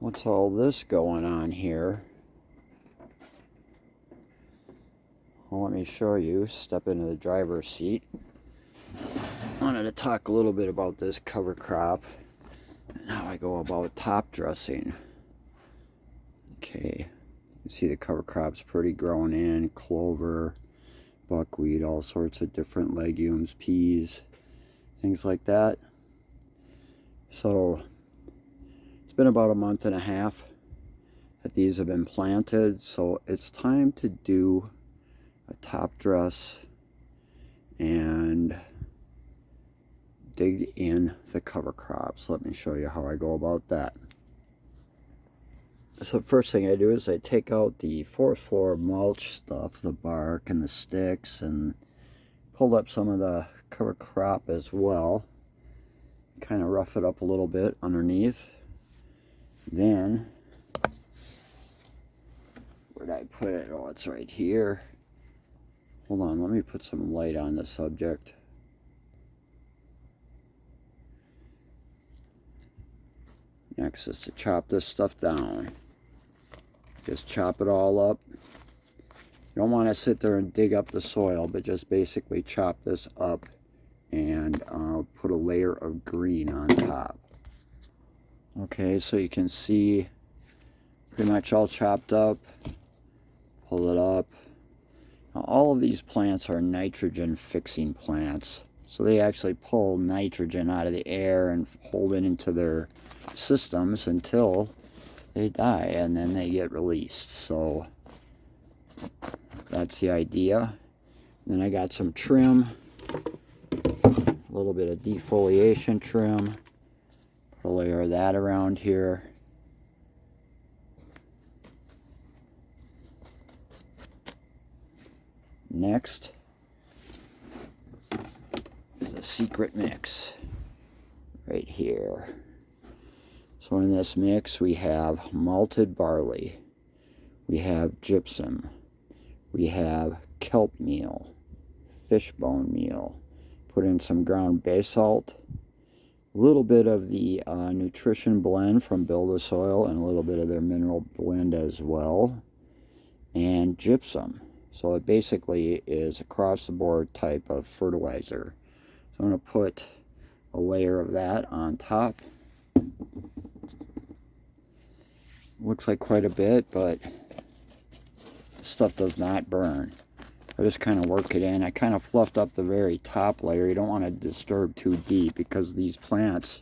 What's all this going on here? Well, let me show you. Step into the driver's seat. I wanted to talk a little bit about this cover crop and how I go about top dressing. Okay, you can see the cover crop's pretty grown in. Clover, buckwheat, all sorts of different legumes, peas, things like that. So it's been about a month and a half that these have been planted, so it's time to do a top dress and dig in the cover crops. Let me show you how I go about that. So the first thing I do is I take out the fourth floor mulch stuff, the bark and the sticks, and pull up some of the cover crop as well. Kind of rough it up a little bit underneath. Then, where did I put it? Oh, it's right here. Hold on, let me put some light on the subject. Next is to chop this stuff down. Just chop it all up. You don't want to sit there and dig up the soil, but just basically chop this up and put a layer of green on top. Okay, so you can see pretty much all chopped up. Pull it up. Now, all of these plants are nitrogen fixing plants, so they actually pull nitrogen out of the air and hold it into their systems until they die, and then they get released. So that's the idea. Then I got some trim, a little bit of defoliation trim. Put a layer of that around here. Next is a secret mix right here. So in this mix we have malted barley, we have gypsum, we have kelp meal, fishbone meal, put in some ground bay salt, a little bit of the nutrition blend from Build a Soil, and a little bit of their mineral blend as well, and gypsum. So it basically is across the board type of fertilizer. So I'm going to put a layer of that on top. Looks like quite a bit, but stuff does not burn. I just kind of work it in. I kind of fluffed up the very top layer. You don't want to disturb too deep, because these plants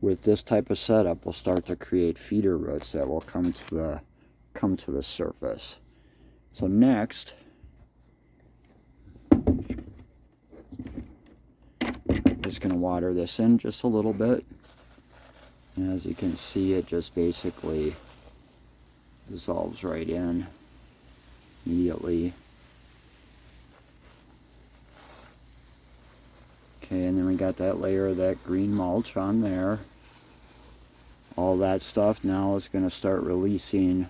with this type of setup will start to create feeder roots that will come to the surface. So next, I'm just going to water this in just a little bit. And as you can see, it just basically dissolves right in immediately. Okay, and then we got that layer of that green mulch on there. All that stuff now is going to start releasing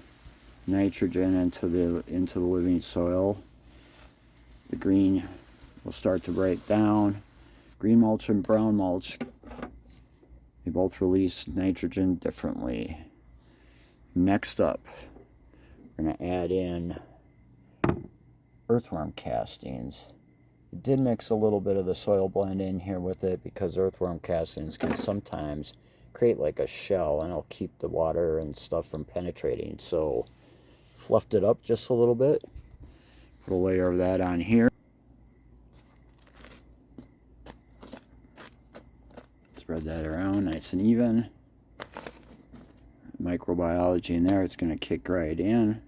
nitrogen into the living soil. The green will start to break down. Green mulch and brown mulch, they both release nitrogen differently. Next up, we're going to add in earthworm castings. I did mix a little bit of the soil blend in here with it, because earthworm castings can sometimes create like a shell, and it'll keep the water and stuff from penetrating. So fluffed it up just a little bit. Put a layer of that on here. Spread that around nice and even. Microbiology in there, it's going to kick right in.